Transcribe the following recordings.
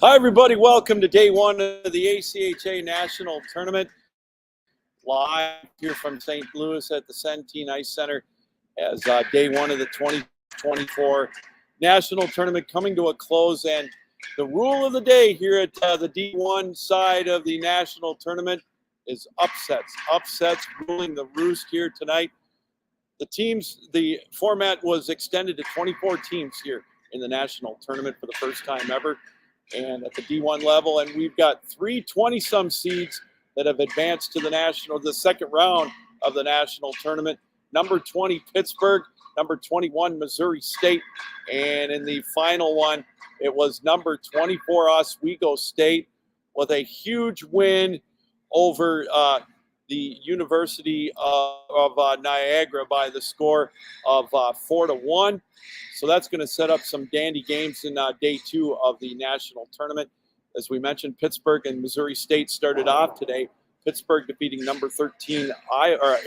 Hi, everybody. Welcome to day one of the ACHA National Tournament. Live here from St. Louis at the Centene Ice Center as day one of the 2024 National Tournament coming to a close. And the rule of the day here at the D1 side of the National Tournament is upsets. Upsets ruling the roost here tonight. The format was extended to 24 teams here in the National Tournament for the first time ever. And at the D1 level, and we've got three 20-some seeds that have advanced to the second round of the national tournament. Number 20, Pittsburgh. Number 21, Missouri State. And in the final one, it was number 24, Oswego State, with a huge win over the University of Niagara by the score of 4-1. So that's going to set up some dandy games in day two of the national tournament. As we mentioned, Pittsburgh and Missouri State started off today. Pittsburgh defeating number 13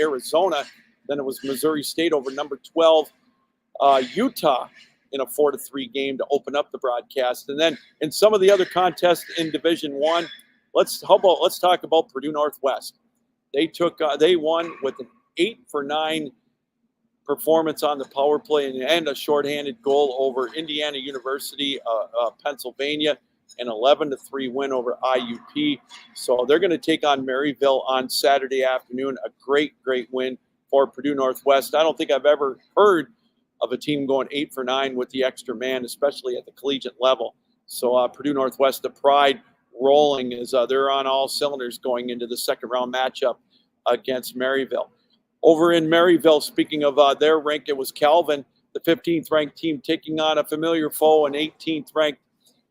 Arizona. Then it was Missouri State over number 12 Utah in a 4-3 game to open up the broadcast. And then in some of the other contests in Division One, let's talk about Purdue Northwest. They won with an 8-for-9 performance on the power play and a shorthanded goal over Indiana University, Pennsylvania, an 11-3 win over IUP. So they're going to take on Maryville on Saturday afternoon. A great win for Purdue Northwest. I don't think I've ever heard of a team going 8-for-9 with the extra man, especially at the collegiate level. So Purdue Northwest, the pride rolling as they're on all cylinders going into the second round matchup against Maryville. Over in Maryville, speaking of their rank, it was Calvin, the 15th ranked team, taking on a familiar foe, an 18th ranked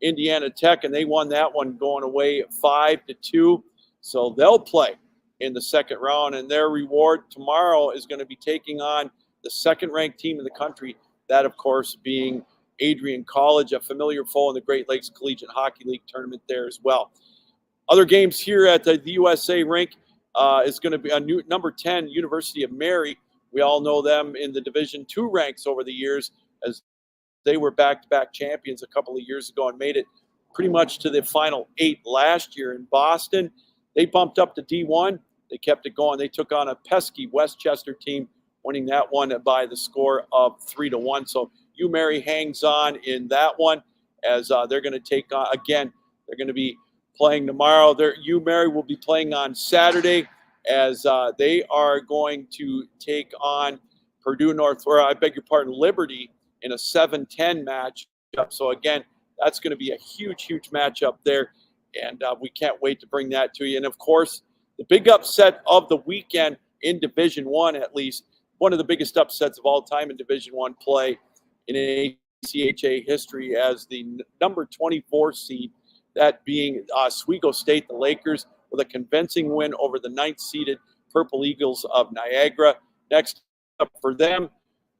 Indiana Tech, and they won that one going away 5-2. So they'll play in the second round, and their reward tomorrow is going to be taking on the second ranked team in the country, that of course being Adrian College, a familiar foe in the Great Lakes Collegiate Hockey League tournament there as well. Other games here at the USA rink is going to be a new number 10 University of Mary. We all know them in the Division II ranks over the years, as they were back-to-back champions a couple of years ago and made it pretty much to the final 8 last year in Boston. They bumped up to D1. They kept it going. They took on a pesky Westchester team, winning that one by the score of 3-1. So UMary hangs on in that one as they're going to take on, again, they're going to be playing tomorrow. UMary will be playing on Saturday as they are going to take on Liberty in a 7-10 matchup. So again, that's going to be a huge matchup there, and we can't wait to bring that to you. And of course, the big upset of the weekend in Division One, at least one of the biggest upsets of all time in Division One play in ACHA history, as the number 24 seed, that being Oswego State, the Lakers, with a convincing win over the 9th-seeded Purple Eagles of Niagara. Next up for them,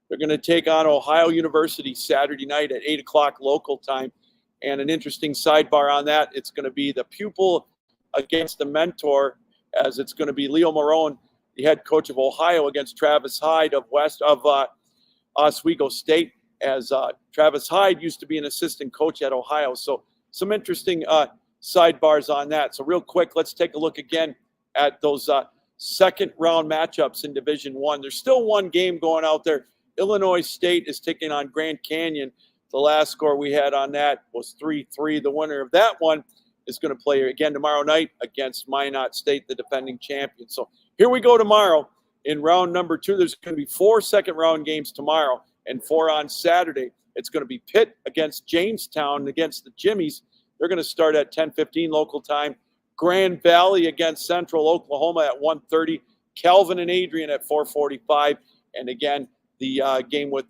they're going to take on Ohio University Saturday night at 8 o'clock local time. And an interesting sidebar on that, it's going to be the pupil against the mentor, as it's going to be Leo Marone, the head coach of Ohio, against Travis Hyde of Oswego State, as Travis Hyde used to be an assistant coach at Ohio. So some interesting sidebars on that. So real quick, let's take a look again at those second round matchups in Division One. There's still one game going out there. Illinois State is taking on Grand Canyon. The last score we had on that was 3-3. The winner of that one is going to play again tomorrow night against Minot State, the defending champion. So here we go tomorrow in round number 2. There's going to be 4 second round games tomorrow and 4 on Saturday. It's going to be Pitt against Jamestown against the Jimmies. They're going to start at 10:15 local time. Grand Valley against Central Oklahoma at 1:30. Calvin and Adrian at 4:45. And again, the game with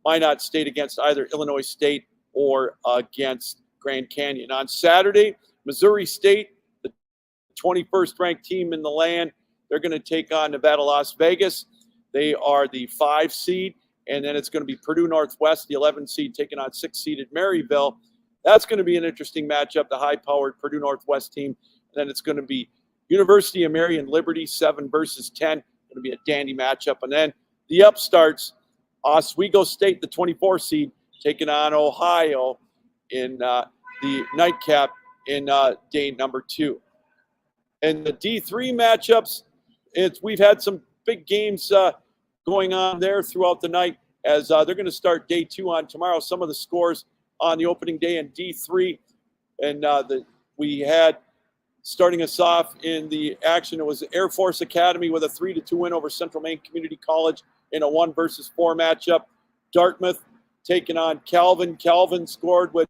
Minot State against either Illinois State or against Grand Canyon. On Saturday, Missouri State, the 21st ranked team in the land, they're going to take on Nevada, Las Vegas. They are the 5 seed. And then it's going to be Purdue Northwest, the 11 seed, taking on 6-seeded Maryville. That's going to be an interesting matchup, the high-powered Purdue Northwest team. And then it's going to be University of Mary and Liberty, 7 versus 10. Going to be a dandy matchup. And then the upstarts, Oswego State, the 24 seed, taking on Ohio in the nightcap in day number 2. And the D3 matchups, we've had some big games going on there throughout the night as they're going to start day 2 on tomorrow. Some of the scores on the opening day in D3, and we had starting us off in the action. It was Air Force Academy with a 3-2 win over Central Maine Community College in a 1-4 matchup. Dartmouth taking on Calvin. Calvin scored with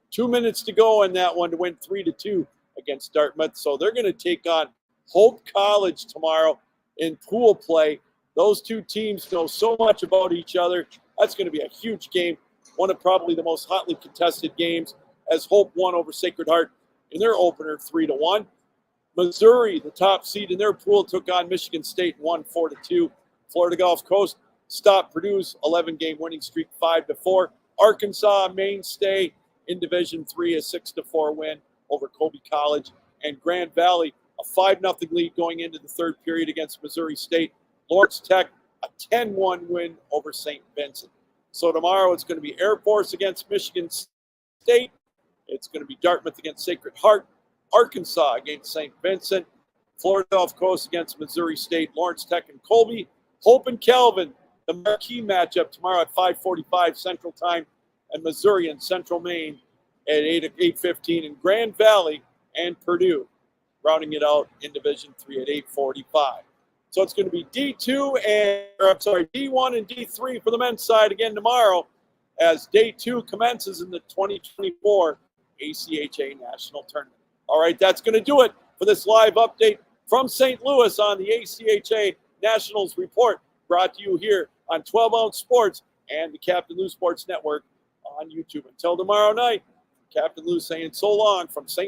2 minutes to go in that one to win 3-2 against Dartmouth. So they're going to take on Hope College tomorrow in pool play. Those two teams know so much about each other. That's going to be a huge game, one of probably the most hotly contested games, as Hope won over Sacred Heart in their opener 3-1. Missouri, the top seed in their pool, took on Michigan State and won 4-2. Florida Gulf Coast stopped Purdue's 11-game winning streak 5-4. Arkansas, mainstay in Division III, a 6-4 win over Colby College. And Grand Valley, a 5-0 lead going into the third period against Missouri State. Lawrence Tech, a 10-1 win over St. Vincent. So tomorrow it's going to be Air Force against Michigan State. It's going to be Dartmouth against Sacred Heart, Arkansas against St. Vincent, Florida Gulf Coast against Missouri State, Lawrence Tech and Colby, Hope and Calvin, the marquee matchup tomorrow at 5:45 Central Time, and Missouri and Central Maine at 8:15, and Grand Valley and Purdue rounding it out in Division III at 8:45. So it's going to be D1 and D3 for the men's side again tomorrow as day 2 commences in the 2024 ACHA National Tournament. All right, that's going to do it for this live update from St. Louis on the ACHA Nationals Report, brought to you here on 12 Ounce Sports and the Captain Lou Sports Network on YouTube. Until tomorrow night, Captain Lou saying so long from St.